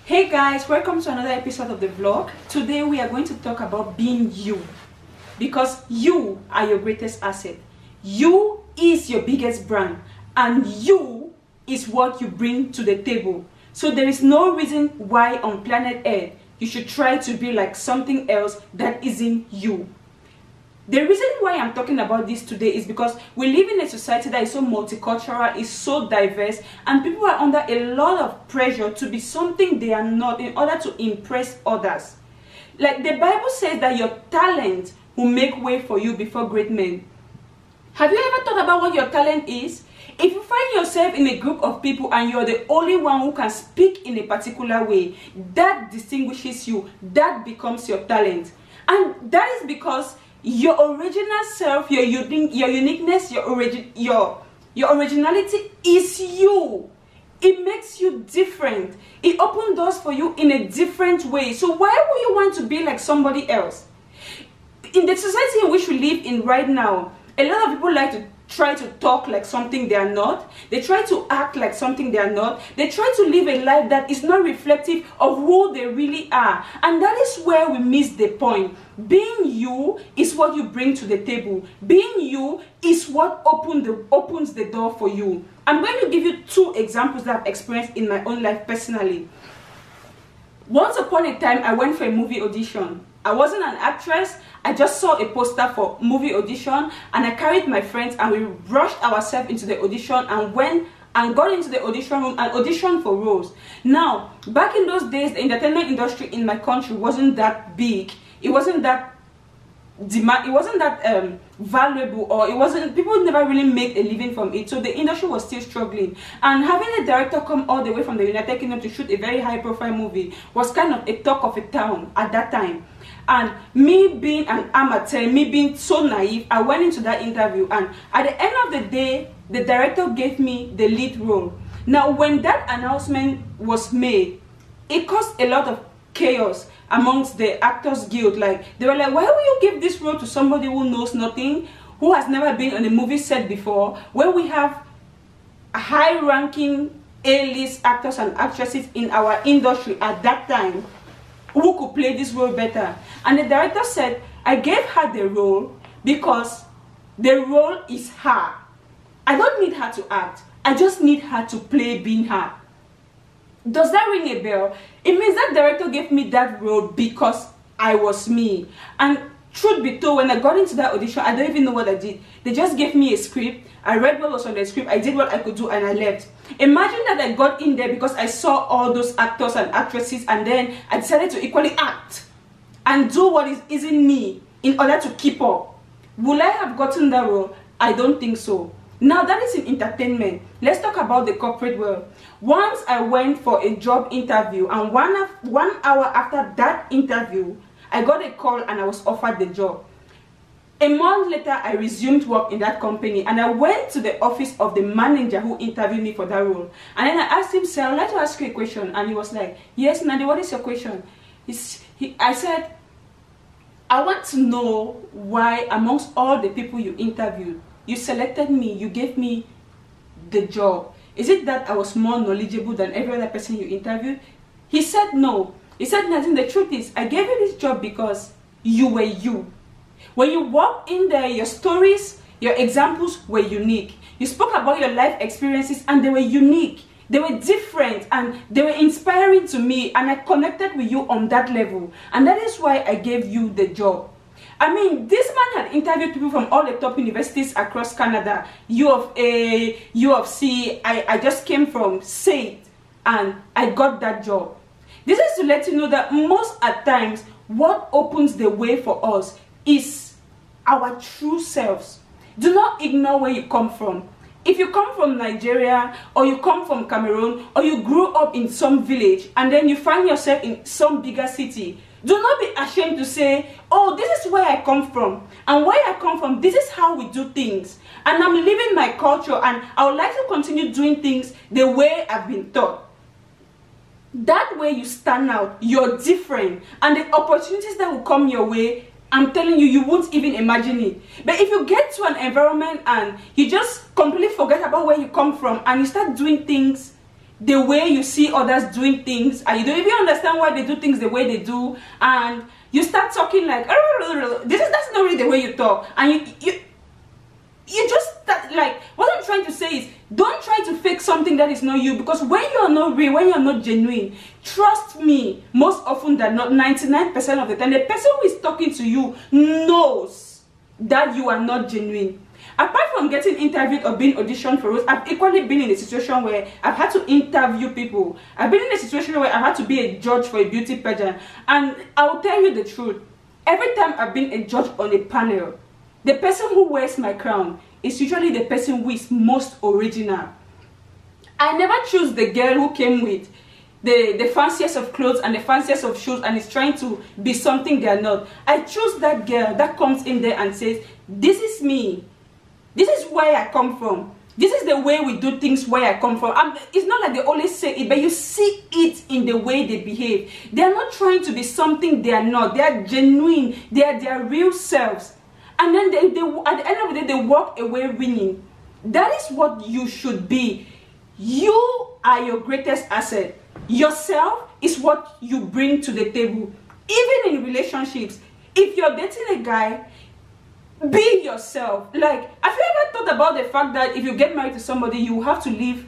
Hey guys, welcome to another episode of the vlog. Today we are going to talk about being you, because you are your greatest asset. You is your biggest brand, and you is what you bring to the table. So there is no reason why on planet Earth you should try to be like something else that isn't you. The reason why I'm talking about this today is because we live in a society that is so multicultural, is so diverse, and people are under a lot of pressure to be something they are not in order to impress others. Like the Bible says that your talent will make way for you before great men. Have you ever thought about what your talent is? If you find yourself in a group of people and you're the only one who can speak in a particular way, that distinguishes you, that becomes your talent. And that is because your original self, your uniqueness, your originality is you. It makes you different. It opens doors for you in a different way. So why would you want to be like somebody else? In the society in which we live in right now, a lot of people like to try to talk like something they are not. They try to act like something they are not. They try to live a life that is not reflective of who they really are. And that is where we miss the point. Being you is what you bring to the table. Being you is what opens the door for you. I'm going to give you two examples that I've experienced in my own life personally. Once upon a time, I went for a movie audition. I wasn't an actress. I just saw a poster for movie audition, and I carried my friends and we rushed ourselves into the audition and went and got into the audition room and auditioned for roles. Now, back in those days, the entertainment industry in my country wasn't that big. It wasn't that valuable, or people never really make a living from it, so the industry was still struggling. And having a director come all the way from the United Kingdom to shoot a very high profile movie was kind of a talk of a town at that time. And me being an amateur, me being so naive, I went into that interview, and at the end of the day, the director gave me the lead role. Now, when that announcement was made, it caused a lot of chaos amongst the Actors Guild. Like, they were like, why will you give this role to somebody who knows nothing, who has never been on a movie set before, when we have high-ranking A-list actors and actresses in our industry at that time who could play this role better? And the director said, I gave her the role because the role is her. I don't need her to act. I just need her to play being her. Does that ring a bell? It means that director gave me that role because I was me. And truth be told, when I got into that audition, I don't even know what I did. They just gave me a script. I read what was on the script. I did what I could do, and I left. Imagine that I got in there because I saw all those actors and actresses, and then I decided to equally act and do what isn't me in order to keep up. Will I have gotten that role? I don't think so. Now, that is in entertainment. Let's talk about the corporate world. Once I went for a job interview, and one hour after that interview, I got a call and I was offered the job. A month later, I resumed work in that company, and I went to the office of the manager who interviewed me for that role. And then I asked him, sir, I'd like to ask you a question. And he was like, yes, Nandi, what is your question? I said, I want to know why amongst all the people you interviewed, you selected me, you gave me the job. Is it that I was more knowledgeable than every other person you interviewed? He said no. He said, Nadine, the truth is, I gave you this job because you were you. When you walked in there, your stories, your examples were unique. You spoke about your life experiences, and they were unique. They were different, and they were inspiring to me, and I connected with you on that level. And that is why I gave you the job. I mean, this man had interviewed people from all the top universities across Canada, U of A, U of C. I just came from SAIT, and I got that job. This is to let you know that most at times, what opens the way for us is our true selves. Do not ignore where you come from. If you come from Nigeria, or you come from Cameroon, or you grew up in some village, and then you find yourself in some bigger city, do not be ashamed to say, oh, this is where I come from. And where I come from, this is how we do things. And I'm living my culture, and I would like to continue doing things the way I've been taught. That way you stand out, you're different. And the opportunities that will come your way, I'm telling you, you won't even imagine it. But if you get to an environment and you just completely forget about where you come from, and you start doing things the way you see others doing things, and you don't even understand why they do things the way they do, and you start talking like, that's not really the way you talk, and you just start, like, what I'm trying to say is, don't try to fake something that is not you, because when you're not real, when you're not genuine, trust me, most often than not, 99% of the time, the person who is talking to you knows that you are not genuine. Apart from getting interviewed or being auditioned for roles, I've equally been in a situation where I've had to interview people. I've been in a situation where I've had to be a judge for a beauty pageant, and I'll tell you the truth, every time I've been a judge on a panel, the person who wears my crown is usually the person who is most original. I never choose the girl who came with the fanciest of clothes and the fanciest of shoes and is trying to be something they are not. I choose that girl that comes in there and says, this is me. This is where I come from. This is the way we do things where I come from. And it's not like they always say it, but you see it in the way they behave. They are not trying to be something they are not. They are genuine. They are their real selves. And then they at the end of the day, they walk away winning. That is what you should be. You are your greatest asset. Yourself is what you bring to the table. Even in relationships, if you're dating a guy, be yourself. Like, have you ever thought about the fact that if you get married to somebody, you have to live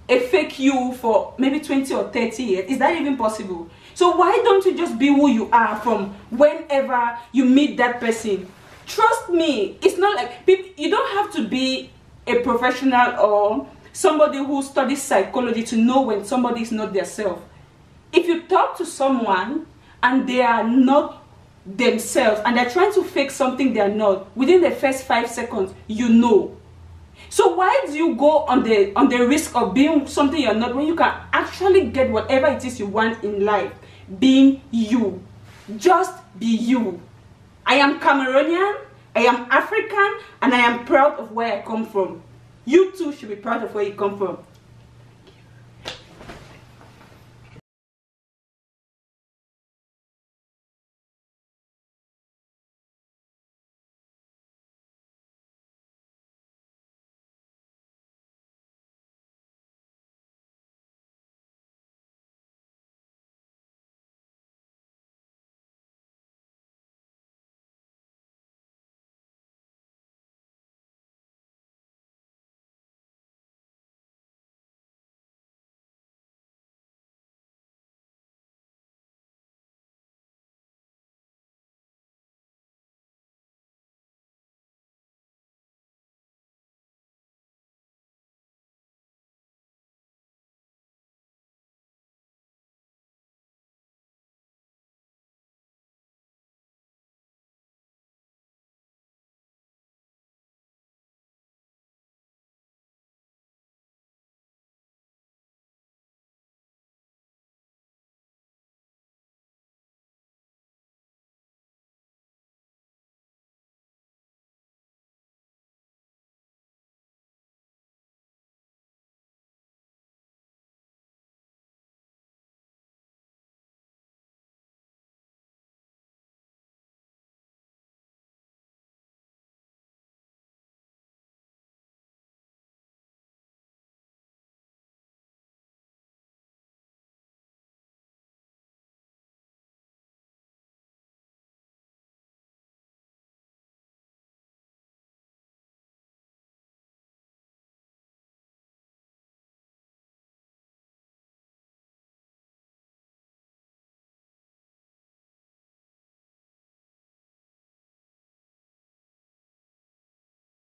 a fake you for maybe 20 or 30 years? Is that even possible? So why don't you just be who you are from whenever you meet that person? Trust me, it's not like people, you don't have to be a professional or somebody who studies psychology to know when somebody is not their self. If you talk to someone and they are not themselves and they're trying to fake something they are not, within the first 5 seconds, you know. So why do you go on the risk of being something you're not when you can actually get whatever it is you want in life? Being you. Just be you. I am Cameroonian, I am African, and I am proud of where I come from. You too should be proud of where you come from.